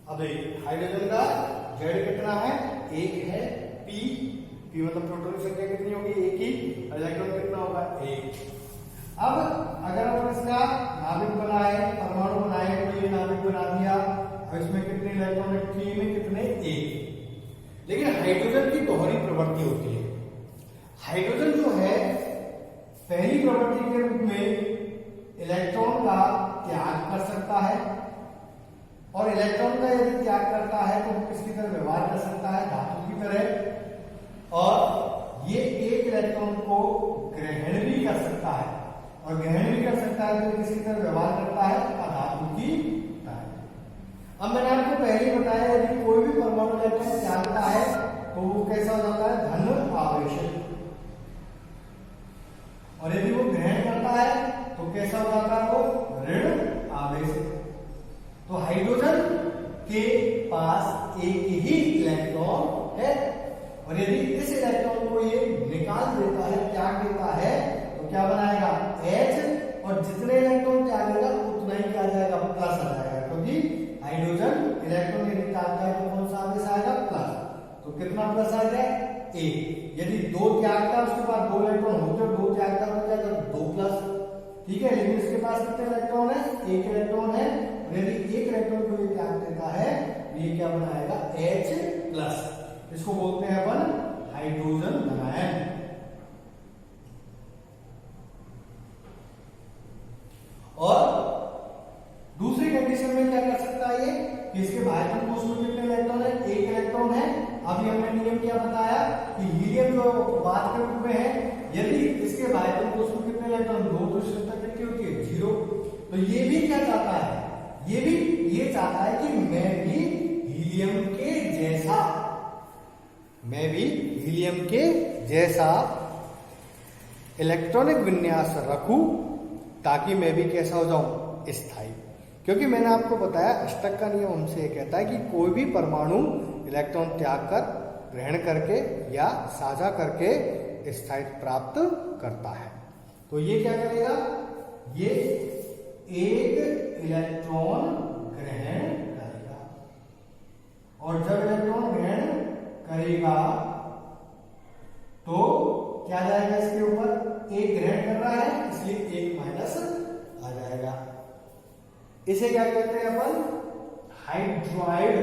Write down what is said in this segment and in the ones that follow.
अब हाइड्रोजन का जेड कितना है, एक है, पी मतलब प्रोटॉन की संख्या कितनी होगी, एक ही, इलेक्ट्रॉन कितना होगा, एक। अब अगर हम इसका नाभिक बनाए, परमाणु बनाए, तो ये नाभिक बना दिया, और इसमें कितने इलेक्ट्रॉन है, के में कितने, एक। लेकिन हाइड्रोजन की दोहरी प्रवृत्ति होती है। हाइड्रोजन जो है पहली प्रवृत्ति के रूप में इलेक्ट्रॉन का त्याग कर सकता है, और इलेक्ट्रॉन का यदि त्याग करता है तो वो किसकी तरह व्यवहार कर सकता है, धातु की तरह, और ये एक इलेक्ट्रॉन को ग्रहण भी कर सकता है, और ग्रहण भी कर सकता है तो किसकी तरह व्यवहार करता है, अधातु की तरह। अब मैंने आपको पहले ही बताया यदि कोई भी परमाणु इलेक्ट्रॉन त्यागता है तो वो कैसा हो जाता है, धन आवेशित, और यदि वो ग्रहण करता है तो कैसा हो जाता है, वो ऋण आवेशित। तो हाइड्रोजन के पास एक ही इलेक्ट्रॉन है, और यदि इस इलेक्ट्रॉन को ये निकाल देता है, त्याग देता है, तो क्या बनाएगा, H, और जितने इलेक्ट्रॉन त्यागेगा उतना ही क्या आ जाएगा, प्लस आ जाएगा, क्योंकि हाइड्रोजन इलेक्ट्रॉन यदि त्यागता है तो कौन सा आवेश आएगा, प्लस। तो कितना प्लस आ जाए, एक। यदि दो त्यागता है उसके बाद दो इलेक्ट्रॉन होते, दो त्यागता हो जाएगा दो प्लस, ठीक है। लेकिन इसके पास कितने इलेक्ट्रॉन है, एक इलेक्ट्रॉन है, और यदि एक इलेक्ट्रॉन को ये त्याग देता है तो ये क्या बनाएगा, H+। इसको बोलते हैं अपन हाइड्रोजन धनायन। और दूसरी कंडीशन में क्या कर सकता है ये, कि इसके बाह्यतम कोश में कितने इलेक्ट्रॉन है, एक इलेक्ट्रॉन है। अभी हमने नियम क्या बताया कि हीलियम जो बात के रूप में है, यदि इसके बाह्यतम कोश में कितने इलेक्ट्रॉन, दो, तो संख्या कितनी होती है, 0। तो ये भी क्या चाहता है, ये चाहता है कि मैं भी हीलियम के जैसा इलेक्ट्रॉनिक विन्यास रखूं, ताकि मैं भी कैसा हो जाऊं, स्थायी। क्योंकि मैंने आपको बताया अष्टक का नियम हमसे ये कहता है कि कोई भी परमाणु इलेक्ट्रॉन त्याग कर, ग्रहण करके या साझा करके स्थायित्व प्राप्त करता है। तो ये क्या करेगा, ये एक इलेक्ट्रॉन ग्रहण करेगा, और जब इलेक्ट्रॉन ग्रहण करेगा तो क्या जाएगा इसके ऊपर, एक ग्रहण कर रहा है इसलिए एक माइनस आ जाएगा। इसे क्या कहते हैं अपन, हाइड्राइड।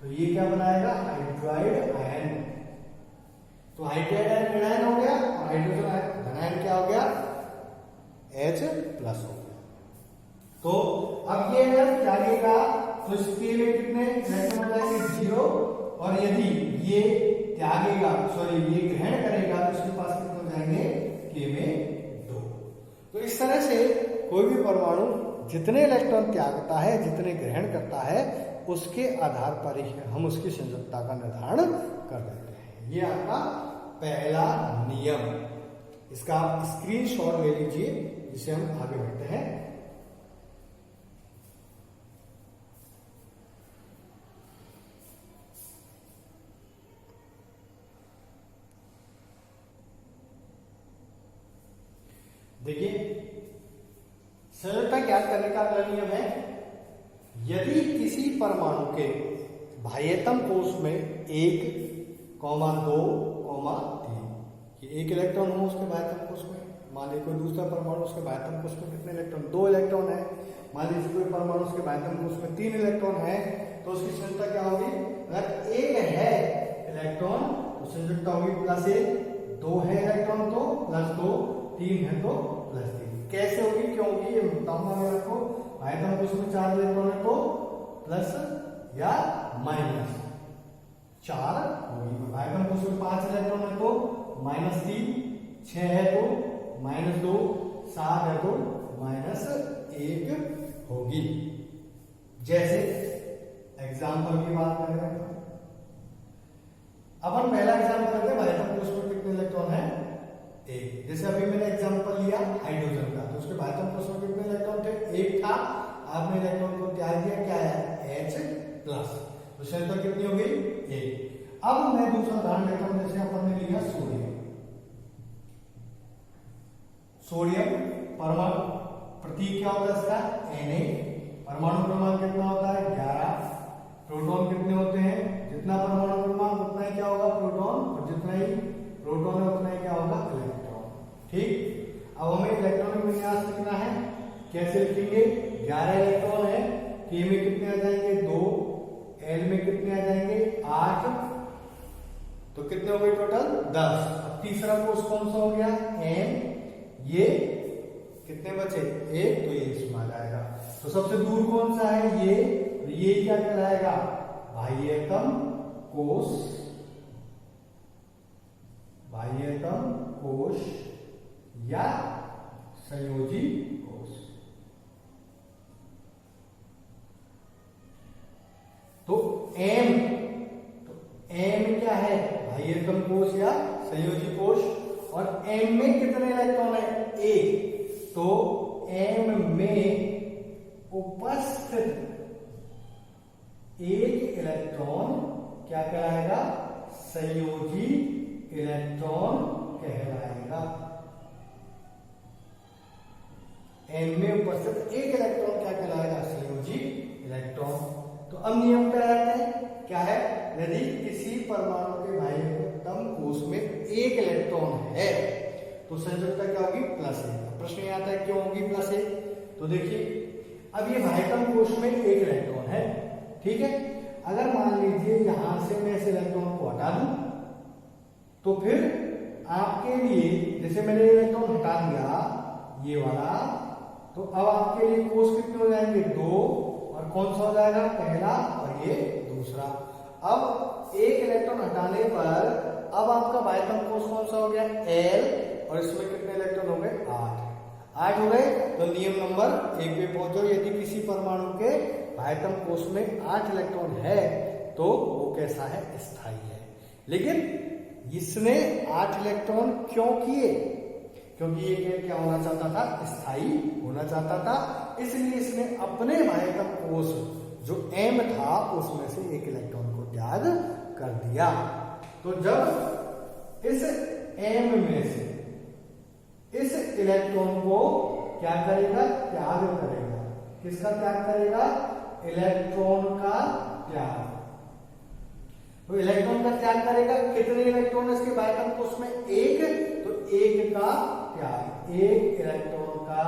तो ये क्या बनाएगा, हाइड्राइड आयन। तो हाइड्राइड आयन ऋणायन हो गया, और हाइड्रोजन धनायन क्या हो गया, H+ हो गया। तो अब ये अगर त्यागेगा तो इसके में कितने इलेक्ट्रॉन हो जाएंगे, 0, और यदि ये त्यागेगा, ये ग्रहण करेगा तो इसके पास कितने हो जाएंगे, K में 2। तो इस तरह से कोई भी परमाणु जितने इलेक्ट्रॉन त्यागता है, जितने ग्रहण करता है, उसके आधार पर ही हम उसकी संयोजकता का निर्धारण कर देते हैं। ये आपका पहला नियम, इसका आप स्क्रीनशॉट ले लीजिए, जिसे हम आगे बढ़ते हैं। देखिए, संयोजकता ज्ञात करने का अगला नियम है, यदि किसी परमाणु के बाह्यतम कोश में 1, 2, 3, ये एक इलेक्ट्रॉन हो उसके बाह्यतम कोश में, मान लीजिए कोई दूसरा परमाणु उसके बाह्यतम कोश में कितने इलेक्ट्रॉन, 2 इलेक्ट्रॉन है। मान लीजिए कोई परमाणु उसके बाह्यतम कोश में 3 इलेक्ट्रॉन है, तो उसकी संयोजकता क्या होगी, अगर 1 है इलेक्ट्रॉन तो संयोजकता होगी +1, 2 है इलेक्ट्रॉन तो +2, 3 है तो +3। कैसे होगी, क्योंकि ये बताऊंगा मैं आपको, बाह्यतम कोश में 4 इलेक्ट्रॉन है तो प्लस या माइनस 4 होगी, बाह्यतम कोश में 5 इलेक्ट्रॉन है तो -3, 6 है तो -2, 7 है तो -1 होगी। जैसे एग्जाम्पल की बात करें, अपन पहला एग्जाम्पल करते हैं, बाह्यतम कोश में कितने इलेक्ट्रॉन है, 1। जैसे अभी मैंने एग्जांपल लिया हाइड्रोजन का, तो उसके बाह्यतम कोश में कितने इलेक्ट्रॉन थे, 1 था। आपने इलेक्ट्रॉन को त्याग दिया, क्या है, H+। तो संख्या कितनी हो गई, 1। अब मैं दूसरा उदाहरण लेता हूं, जैसे अपन ने लिया सोडियम परमाणु, प्रतीक क्या होता है इसका, Na। परमाणु क्रमांक कितना होता है, 11। कैसे लिखेंगे, 11 इलेक्ट्रॉन है, के में कितने आ जाएंगे 2, एल में कितने आ जाएंगे 8, तो कितने हो गए टोटल 10। अब तीसरा कोष कौन सा हो गया एन, ये कितने बचे 1, तो ये इसमें आ जाएगा। तो सबसे दूर कौन सा है ये, तो ये क्या कहलाएगा बाह्यतम कोष, बाह्यतम कोष या संयोजी कोष। तो एम क्या है बाह्यतम कोष या संयोजी कोष, और एम में कितने इलेक्ट्रॉन है 1, तो एम में उपस्थित 1 इलेक्ट्रॉन क्या कहलाएगा संयोजी इलेक्ट्रॉन कहलाएगा। एम में उपस्थित 1 इलेक्ट्रॉन क्या कहलाएगा संयोजी इलेक्ट्रॉन। तो अब नियम पे आते हैं, क्या है, यदि किसी परमाणु के बाह्यतम कोष में 1 इलेक्ट्रॉन है तो संयोजकता क्या होगी +1। प्रश्न ये आता है क्यों होगी +1, तो देखिए अब ये बाह्यतम कोष में 1 इलेक्ट्रॉन है, ठीक है। अगर मान लीजिए यहां से मैं इस इलेक्ट्रॉन को हटा दूं तो फिर आपके लिए, जैसे मैंने इलेक्ट्रॉन हटा दिया ये वाला, तो अब आपके लिए कोष कितने हो जाएंगे 2, और कौन सा हो जाएगा पहला और ये दूसरा। अब 1 इलेक्ट्रॉन हटाने पर अब आपका बाह्यतम कोष कौन सा हो गया एल, और इसमें कितने इलेक्ट्रॉन हो गए 8 हो गए। तो नियम नंबर 1 पे पहुंचो, यदि किसी परमाणु के बाह्यतम कोष में 8 इलेक्ट्रॉन है तो वो कैसा है स्थायी है। लेकिन इसने 8 इलेक्ट्रॉन क्यों किए, क्योंकि ये क्या होना चाहता था स्थायी होना चाहता था, इसलिए इसने अपने बाह्यतम कोष जो एम था उसमें से 1 इलेक्ट्रॉन को त्याग कर दिया। तो जब इस एम में से इस इलेक्ट्रॉन को क्या करेगा त्याग करेगा, किसका त्याग करेगा इलेक्ट्रॉन का त्याग। तो इलेक्ट्रॉन का त्याग करेगा, कितने इलेक्ट्रॉन इसके बाह्यतम कोष में 1, तो 1 का त्याग, 1 इलेक्ट्रॉन का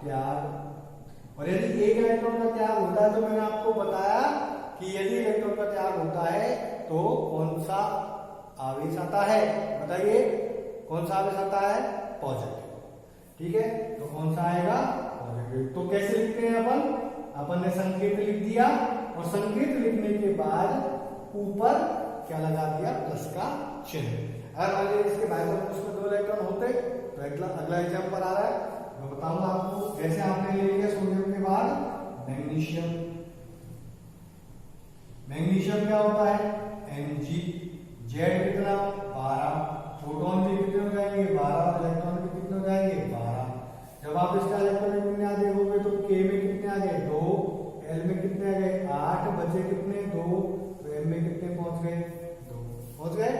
त्याग। और यदि 1 इलेक्ट्रॉन का त्याग होता है तो मैंने आपको बताया कि यदि इलेक्ट्रॉन का त्याग होता है तो कौन सा आवेश आता है, बताइए कौन सा आवेश आता है पॉजिटिव, ठीक है। तो कौन सा आएगा पॉजिटिव। तो कैसे लिखते हैं अपन ने संकेत लिख दिया, और संकेत लिखने के बाद ऊपर क्या लगा दिया प्लस का चिन्ह। अगर मान लीजिए इसके बाह्यतम कोष में 2 इलेक्ट्रॉन होते तो अगला एग्जाम्पल आ रहा है, मैं बताऊंगा आपको। जैसे आपने ले लिया सोडियम के बाद मैग्नीशियम, मैग्नीशियम क्या होता है Mg, जेड कितना 12, प्रोटॉन भी कितने हो जाएंगे 12, इलेक्ट्रॉन भी कितने हो जाएंगे 12। जब आप इसका इलेक्ट्रॉनिक विन्यास देखोगे तो K में कितने आ गए 2, L में कितने आ गए 8, बचे कितने 2, तो M में कितने पहुंच गए 2 पहुंच गए,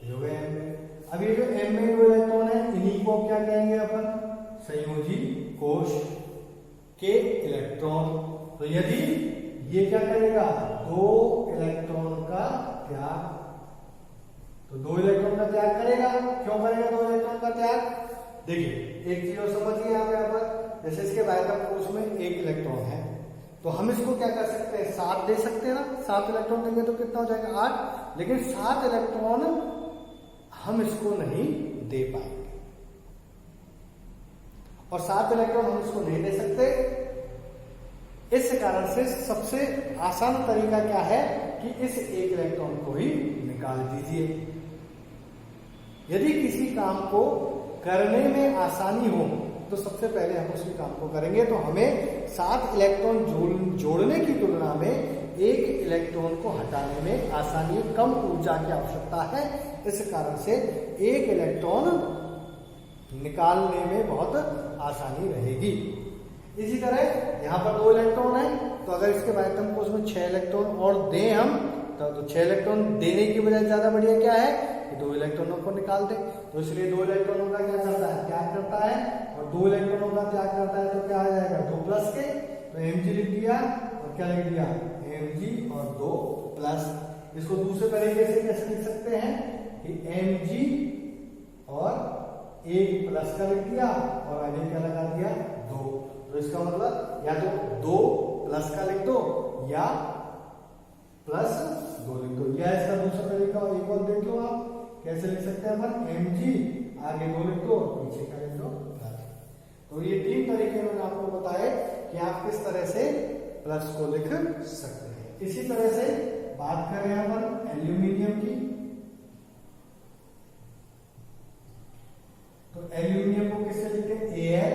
ये हो गए M में। अब ये जो M में 2 इलेक्ट्रॉन है इन्हीं को क्या कहेंगे अपन संयोजी कोष के इलेक्ट्रॉन। तो यदि ये क्या करेगा 2 इलेक्ट्रॉन का त्याग, तो 2 इलेक्ट्रॉन का त्याग करेगा, क्यों करेगा 2 इलेक्ट्रॉन का त्याग, देखिए एक चीज और समझिए यहाँ पर। जैसे इसके बाह्यतम कोष में 1 इलेक्ट्रॉन है तो हम इसको क्या कर सकते हैं 7 दे सकते हैं ना, 7 इलेक्ट्रॉन देंगे तो कितना हो जाएगा 8, लेकिन 7 इलेक्ट्रॉन हम इसको नहीं दे पाएंगे, और 7 इलेक्ट्रॉन हम इसको नहीं दे सकते। इस कारण से सबसे आसान तरीका क्या है कि इस 1 इलेक्ट्रॉन को ही निकाल दीजिए। यदि किसी काम को करने में आसानी हो तो सबसे पहले हम उसी काम को करेंगे, तो हमें 7 इलेक्ट्रॉन जोड़ने की तुलना में 1 इलेक्ट्रॉन को हटाने में आसानी, कम ऊर्जा की आवश्यकता है। इस कारण से 1 इलेक्ट्रॉन निकालने में बहुत आसानी रहेगी। इसी तरह यहाँ पर 2 इलेक्ट्रॉन है, तो अगर इसके बाह्यतम कोष में 6 इलेक्ट्रॉन और दें हम तो 6 इलेक्ट्रॉन देने की बजाय ज्यादा बढ़िया क्या है कि 2 इलेक्ट्रॉनों को निकाल दे। तो इसलिए 2 इलेक्ट्रॉनों का क्या करता है त्याग करता है, और 2 इलेक्ट्रॉनों का त्याग करता है तो क्या आ जाएगा 2 प्लस के, तो Mg लिख दिया और क्या लिख दिया Mg और 2 प्लस। इसको दूसरे तरीके से कैसे लिख सकते हैं कि Mg और 1 प्लस का लिख दिया और आगे क्या लगा दिया 2, तो इसका मतलब या तो 2 प्लस का लिख दो या प्लस 2 लिख दो, या इसका दूसरा तरीका एक और देख लो आप कैसे लिख सकते हैं अपन, mg आगे 2 लिख दो पीछे का लिख दो प्लस। तो ये 3 तरीके मैंने आपको बताए कि आप किस तरह से प्लस को लिख सकते हैं। इसी तरह से बात करें अपन एल्यूमिनियम की, तो एल्यूमिनियम को किससे लिखते हैं, Al,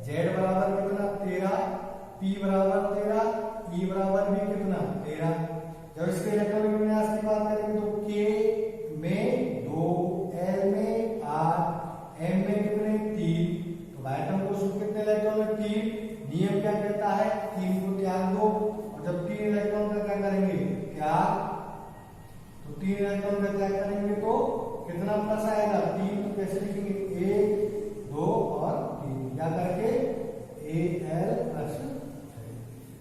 Z बराबर कितना 13, P बराबर 13, E बराबर भी कितना 13। जब इसके इलेक्ट्रॉनिक विन्यास की बात करेंगे तो K में 2, L में 8, M में कितने 3, तो बाइटम को कितने इलेक्ट्रॉन में 3, नियम क्या कहता है 3 को त्याग दो, और जब 3 इलेक्ट्रॉन का क्या करेंगे त्याग, तो 3 इलेक्ट्रॉन का त्याग करेंगे तो कितना प्लस आएगा 3, तो कैसे लिखेंगे 1, 2 और 3, क्या करके Al प्लस।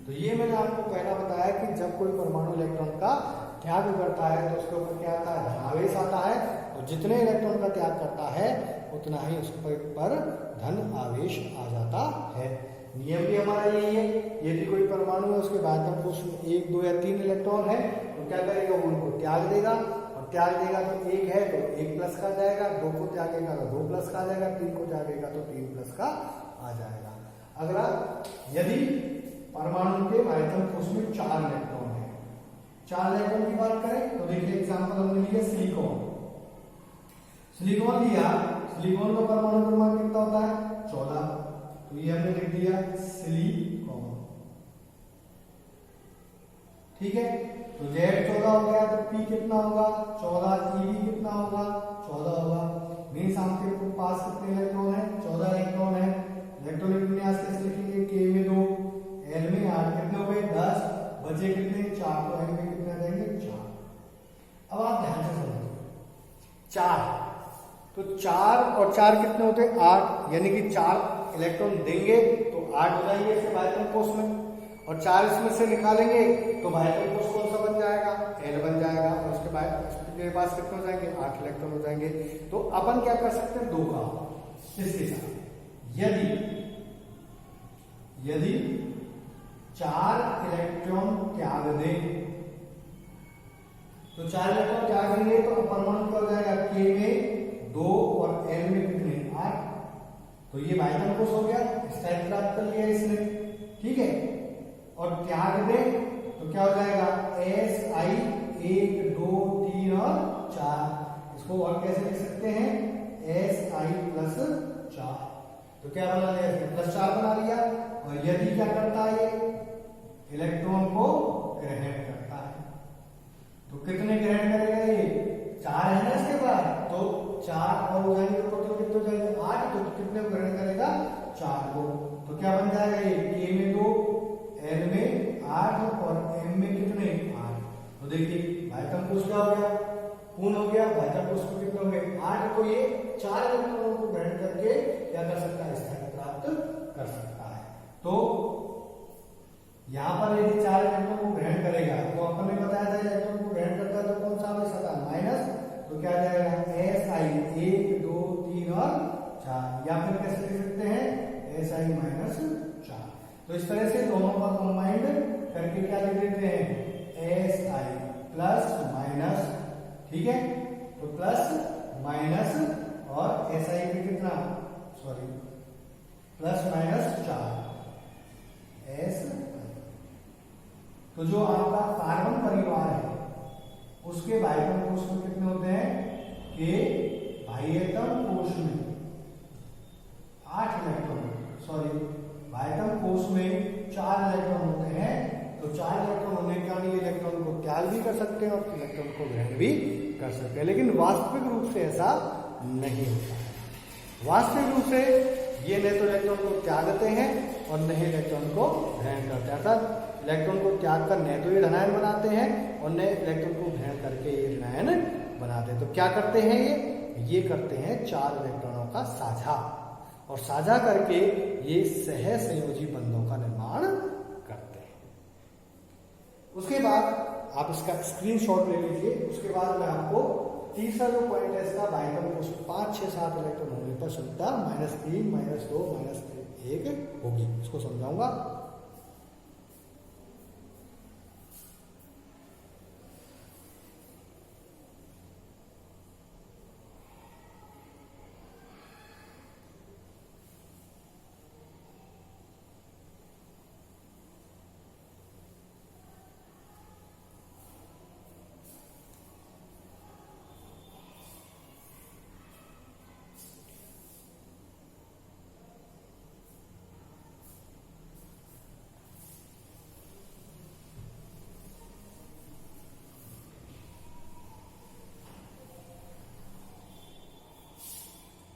तो ये मैंने आपको पहला बताया कि जब कोई परमाणु इलेक्ट्रॉन का त्याग करता है तो उसके ऊपर क्या आता है, धनावेश आता है, और जितने इलेक्ट्रॉन का त्याग करता है उतना ही उसके पर धन आवेश आ जाता है। नियम भी हमारा यही है, यदि कोई परमाणु है उसके बाध्यम कोश में 1, 2 या 3 इलेक्ट्रॉन है तो क्या करेगा, वो उनको त्याग देगा, और त्याग देगा तो 1 है तो 1 प्लस का जाएगा, 2 को त्यागेगा तो 2 प्लस का आ जाएगा, 3 को त्यागेगा तो 3 प्लस का आ जाएगा। अगला, यदि परमाणु के आयतन कोश में 4 इलेक्ट्रॉन है, 4 इलेक्ट्रॉन की बात करें तो देखिए एग्जांपल हमने लिया सिलिकॉन, सिलिकॉन लिया, सिलिकॉन का परमाणु क्रमांक कितना होता है 14, तो ये हमने लिख दिया सिलिकॉन, ठीक है। तो Z 14 हो गया तो P कितना होगा 14, E भी कितना होगा 14 होगा, मीन्स आपके पास कितने इलेक्ट्रॉन है 14 इलेक्ट्रॉन है। इलेक्ट्रॉनिक विन्यास कैसे लिखेंगे, K में 2, L में 8, कितने हो गए 10, बचे कितने 4, तो L में कितने आ जाएंगे 4। अब आप ध्यान से समझिए 4, तो 4 और 4 कितने होते हैं 8, यानी कि 4 इलेक्ट्रॉन देंगे तो 8 हो जाएंगे इसके बाध्यम कोश में, और 4 इसमें से निकालेंगे तो बाध्यम कोश कौन सा बन जाएगा L बन जाएगा, और उसके बाद इसके पास कितने हो जाएंगे 8 इलेक्ट्रॉन हो जाएंगे। तो अपन क्या कर सकते हैं 2 का इसके साथ, यदि 4 इलेक्ट्रॉन त्याग दें तो 4 इलेक्ट्रॉन त्याग देंगे तो परमाणु क्या हो जाएगा K में 2 और L में कितने 8, तो ये बाइटम कोश हो गया, स्टाइल प्राप्त कर लिया इसने, ठीक है। और त्याग दें तो क्या हो जाएगा Si 1, 2, 3 और 4, इसको और कैसे लिख सकते हैं Si प्लस 4, तो क्या बना लिया प्लस 4 बना लिया। और यदि क्या करता है ये इलेक्ट्रॉन को ग्रहण करता है, तो कितने ग्रहण करेगा ये 4 है ना इसके बाद, तो 4 और हो जाएंगे तो टोटल कितने हो जाएंगे 8, तो कितने को ग्रहण करेगा 4 को, तो क्या बन जाएगा ये K में 2, L में 8 और M में कितने 8, तो देखिए बाइटम कोश क्या हो गया पूर्ण हो गया, बाइटम कोश को कितने हो गए 8, तो ये 4 इलेक्ट्रॉनों को ग्रहण करके क्या कर सकता है स्थान प्राप्त कर सकता है। तो यहाँ पर यदि 4 इलेक्ट्रॉन को ग्रहण करेगा तो अपन ने बताया था इलेक्ट्रॉन को ग्रहण करता है तो कौन सा आवेश आता है माइनस, तो क्या जाएगा Si 1, 2, 3 और 4, या फिर कैसे लिख सकते हैं Si माइनस 4। तो इस तरह से दोनों का कंबाइंड करके क्या लिख देते हैं Si प्लस माइनस, ठीक है, तो प्लस माइनस और Si पे कितना प्लस माइनस 4 S, तो जो आपका कार्बन परिवार है उसके बाह्यतम कोश में कितने होते हैं कि बाह्यतम कोश में 8 इलेक्ट्रॉन, बाह्यतम कोश में 4 इलेक्ट्रॉन होते हैं, तो 4 इलेक्ट्रॉन होने के कारण इलेक्ट्रॉन को त्याग भी कर सकते हैं और इलेक्ट्रॉन को ग्रहण भी कर सकते हैं, लेकिन वास्तविक रूप से ऐसा नहीं होता है। वास्तविक रूप से ये न तो इलेक्ट्रॉन को त्यागते हैं और न ही इलेक्ट्रॉन को ग्रहण करते हैं, अर्थात इलेक्ट्रॉन को त्याग कर न तो ये धनायन बनाते हैं और न इलेक्ट्रॉन को ग्रहण करके ये ऋणायन बनाते हैं। तो क्या करते हैं ये करते हैं 4 इलेक्ट्रॉनों का साझा, और साझा करके ये सह संयोजी बंधों का निर्माण करते हैं। उसके बाद आप इसका स्क्रीनशॉट ले लीजिए। उसके बाद मैं आपको तीसरा जो पॉइंट है इसका बाह्यतम कोश 5, 6, 7 इलेक्ट्रॉन होने पर शुद्धता -3, -2, -1 1 होगी। इसको समझाऊंगा।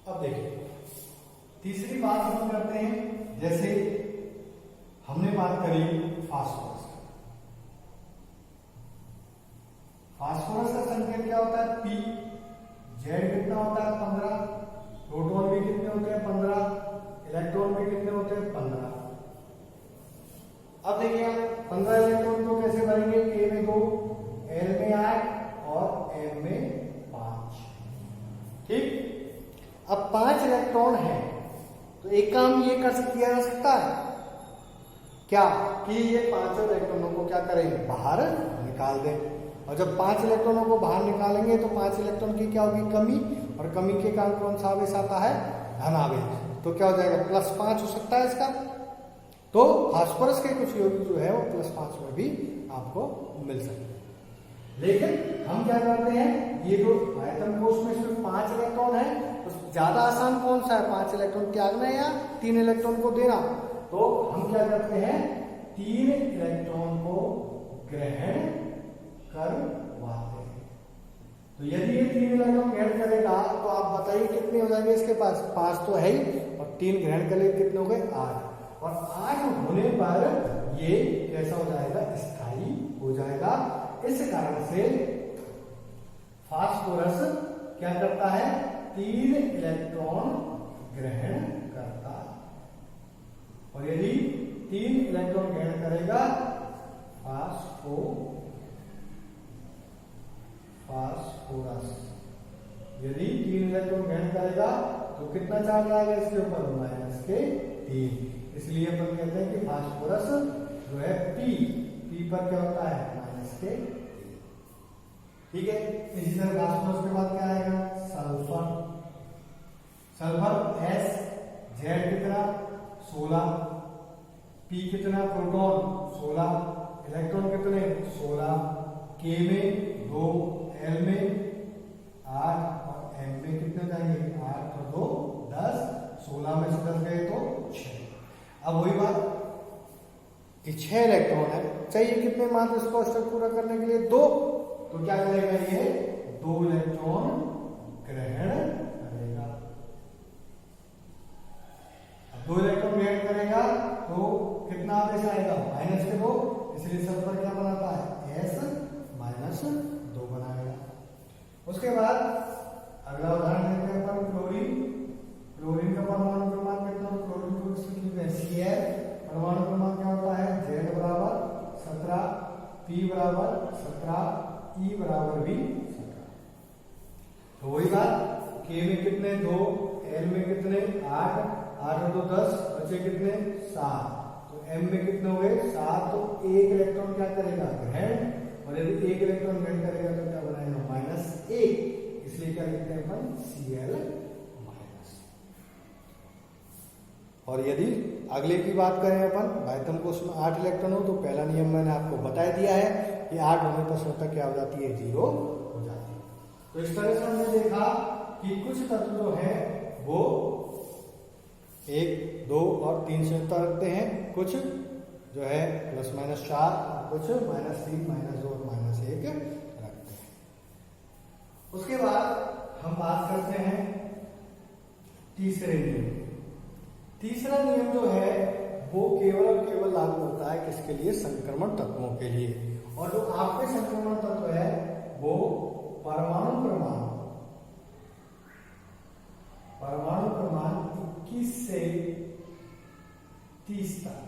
अब देखिए तीसरी बात हम करते हैं, जैसे हमने बात करी फास्फोरस। फास्फोरस का संकेत क्या होता है? P। जेड कितना होता है? 15। प्रोटॉन भी कितने होते हैं? 15। इलेक्ट्रॉन भी कितने होते हैं? 15। अब देखिए 15 इलेक्ट्रॉन को कैसे भरेंगे? K में 2, L में 8 और M में 5। ठीक। अब 5 इलेक्ट्रॉन है तो एक काम ये किया जा सकता है क्या कि ये 5 इलेक्ट्रॉनों को क्या करें? बाहर निकाल दें। और जब 5 इलेक्ट्रॉनों को बाहर निकालेंगे तो 5 इलेक्ट्रॉन की क्या होगी? कमी। और कमी के कारण कौन सा आवेश आता है? धन आवेश। तो क्या हो जाएगा? +5 हो सकता है इसका। तो फास्फोरस के कुछ यौगिक जो है वो +5 में भी आपको मिल सकते हैं। लेकिन हम क्या करते हैं, ये जो आयतन कोश में इसमें 5 इलेक्ट्रॉन है तो ज्यादा आसान कौन सा है? 5 इलेक्ट्रॉन त्यागना या 3 इलेक्ट्रॉन को देना। तो हम क्या करते हैं? 3 इलेक्ट्रॉन को ग्रहण करवाते हैं। तो यदि ये 3 इलेक्ट्रॉन ग्रहण करेगा तो आप बताइए कितने हो जाएंगे इसके पास? 5 तो है ही, और 3 ग्रहण कर ले कितने हो गए? 8। और 8 होने पर ये कैसा हो जाएगा? स्थायी हो जाएगा। इस कारण से फास्फोरस क्या करता है? 3 इलेक्ट्रॉन ग्रहण करता है। और यदि 3 इलेक्ट्रॉन ग्रहण करेगा फास्फोरस यदि 3 इलेक्ट्रॉन ग्रहण करेगा तो कितना चार्ज आएगा इसके ऊपर? -3। इसलिए अपन कहते हैं कि फास्फोरस जो है P पर क्या होता है? -3। ठीक है। इसी तरह फास्फोरस के बाद क्या आएगा? सल्फर। सल्फर S, Z कितना? 16। P कितना? प्रोटॉन 16। इलेक्ट्रॉन कितने? 16। K में 2, L में 8 और M में कितने जाएंगे? 8 और 2 10। 16 में से 10 गए तो 6। अब वही बात कि 6 इलेक्ट्रॉन है, चाहिए कितने मात्र इसको अष्टक पूरा करने के लिए? 2। तो क्या करेगा ये? 2 इलेक्ट्रॉन ग्रहण करेगा। अब 2 इलेक्ट्रॉन ग्रहण करेगा तो कितना आवेश आएगा? -2। इसलिए सल्फर क्या बनाता है? S-2 बनाएगा। उसके बाद अगला उदाहरण लेते हैं अपन क्लोरीन। क्लोरीन का परमाणु क्रमांक कितना? क्लोरीन को स्थिति में Cl। परमाणु क्रमांक क्या होता है? Z बराबर 17, P बराबर 17, E बराबर भी 17। तो वही बात, K में कितने? 2, L में कितने? 8, 8 और 2 10, बचे कितने? 7। तो M में कितने हो गए? 7। तो 1 इलेक्ट्रॉन क्या करेगा? ग्रहण। और यदि 1 इलेक्ट्रॉन ग्रहण करेगा तो क्या बनाएगा? -1। इसलिए क्या लिखते हैं अपन? Cl-। और यदि अगले की बात करें अपन, आयतन कोश में 8 इलेक्ट्रॉन हो तो पहला नियम मैंने आपको बता दिया है कि 8 होने पर संख्या क्या हो जाती है? 0 हो जाती है। तो इस तरह से हमने देखा कि कुछ तत्व जो है वो 1, 2 और 3 संख्या रखते हैं, कुछ जो है +-4 और कुछ -3, -2 और -1 रखते हैं। उसके बाद हम बात करते हैं तीसरे नियम। तीसरा नियम जो है वो केवल लागू होता है किसके लिए? संक्रमण तत्वों के लिए। और जो आपके संक्रमण तत्व है वो परमाणु क्रमांक 21 से 30 तक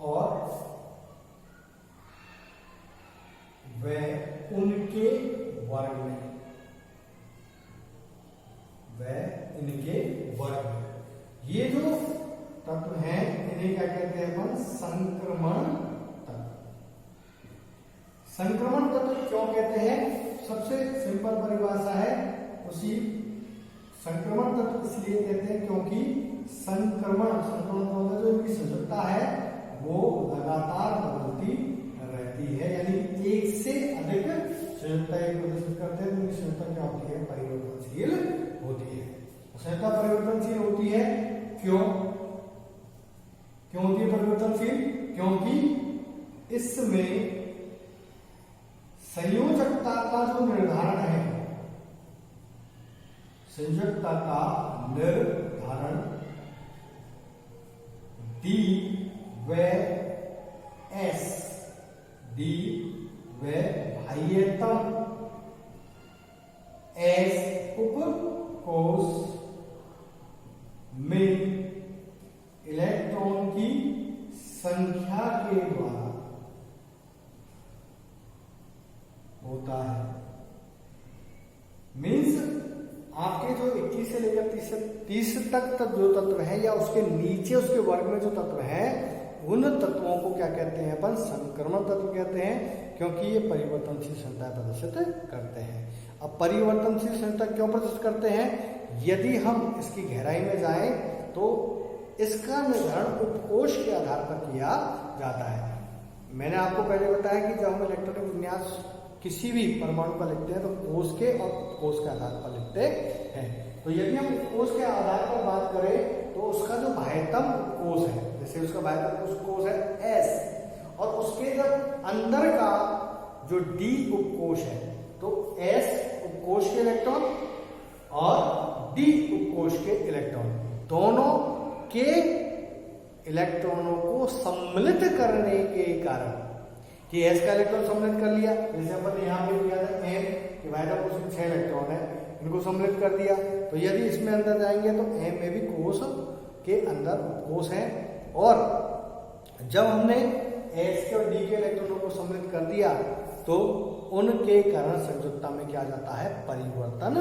और वह उनके वर्ग में अपन संक्रमण तत्व। संक्रमण तत्व क्यों कहते हैं? सबसे सिंपल परिभाषा है उसी। संक्रमण तत्व इसलिए कहते हैं क्योंकि संक्रमण जो इनकी संयोजकता है वो लगातार बदलती रहती है, यानी एक से अधिक संयोजकताएं प्रदर्शित करते हैं। तो इनकी संयोजकता क्या होती है? परिवर्तनशील होती है। संयोजकता परिवर्तनशील होती है क्यों होती है परिवर्तनशील? क्योंकि इसमें संयोजकता का जो निर्धारण है, संयोजकता का निर्धारण डी व एस, डी व बाह्यतम एस उपकोश में इलेक्ट्रॉन की संख्या के द्वारा होता है। मीन्स आपके जो 21 से लेकर 30 तक जो तत्व है या उसके नीचे उसके वर्ग में जो तत्व है, उन तत्वों को क्या कहते हैं? अपन संक्रमण तत्व कहते हैं, क्योंकि ये परिवर्तनशील संख्या प्रदर्शित करते हैं। अब परिवर्तनशील संख्या क्यों प्रदर्शित करते हैं? यदि हम इसकी गहराई में जाएं तो इसका निर्धारण उपकोश के आधार पर किया जाता है। मैंने आपको पहले बताया कि जब हम इलेक्ट्रॉनिक विन्यास किसी भी परमाणु का लिखते हैं तो कोश के और उपकोश के आधार पर लिखते हैं। तो यदि हम उपकोश के आधार पर बात करें तो उसका जो बाह्यतम उपकोश है, जैसे उसका बाह्यतम उपकोश है S, और उसके जब अंदर का जो D उपकोश है तो S उपकोश के इलेक्ट्रॉन और D उपकोश के इलेक्ट्रॉन दोनों के इलेक्ट्रॉनों को सम्मिलित करने के कारण कि S का इलेक्ट्रॉन सम्मिलित कर लिया, जैसे अपन यहाँ पे किया था M के बाह्यतम कोश में 6 इलेक्ट्रॉन है, इनको सम्मिलित कर दिया। तो यदि इसमें अंदर जाएंगे तो M में भी कोश के अंदर उपकोश है, और जब हमने S के और D के इलेक्ट्रॉनों को सम्मिलित कर दिया तो उनके कारण संयोजकता में क्या आ जाता है? परिवर्तन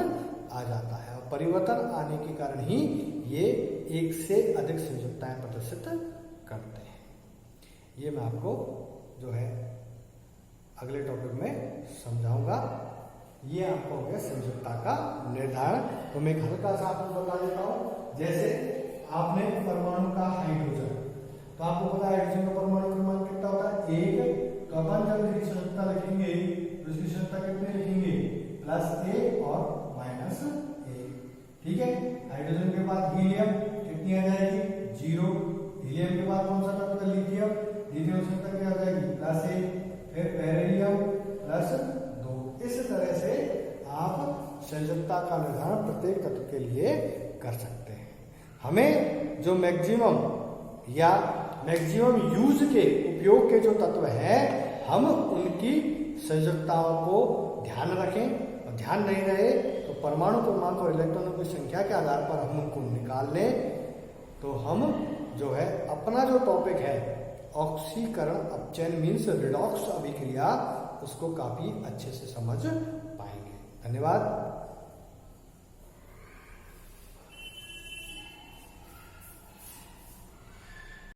आ जाता है, और परिवर्तन आने के कारण ही ये एक से अधिक संयोजकताएं प्रदर्शित करते हैं। ये मैं आपको जो है अगले टॉपिक में समझाऊंगा। ये आपको हो गया संयोजकता का निर्धारण। तो मैं हल्का सा आपको बता देता हूं। जैसे आपने परमाणु का हाइड्रोजन, तो आपको पता है हाइड्रोजन का परमाणु क्रमांक कितना होता है? 1। तो अपन जब इसकी संयोजकता लिखेंगे तो इसकी संयोजकता कितने लिखेंगे? +A और -A। ठीक है। हाइड्रोजन के बाद हीलियम कितनी आ जाएगी? 0। हीलियम के बाद कौन सा तत्व? लिथियम। लिथियम संयोजकता क्या आ जाएगी? +1। फिर बेरिलियम +2। इस तरह से आप संयोजकता का निर्धारण प्रत्येक तत्व के लिए कर सकते हैं। हमें जो मैक्सिमम यूज के उपयोग के जो तत्व हैं, हम उनकी संयोजकताओं को ध्यान रखें, और ध्यान नहीं रहे तो परमाणु क्रमांक और इलेक्ट्रॉनों की संख्या के आधार पर हम उनको निकाल लें, तो हम जो है अपना जो टॉपिक है ऑक्सीकरण अपचयन मीन्स रिडॉक्स अभिक्रिया, उसको काफी अच्छे से समझ पाएंगे। धन्यवाद।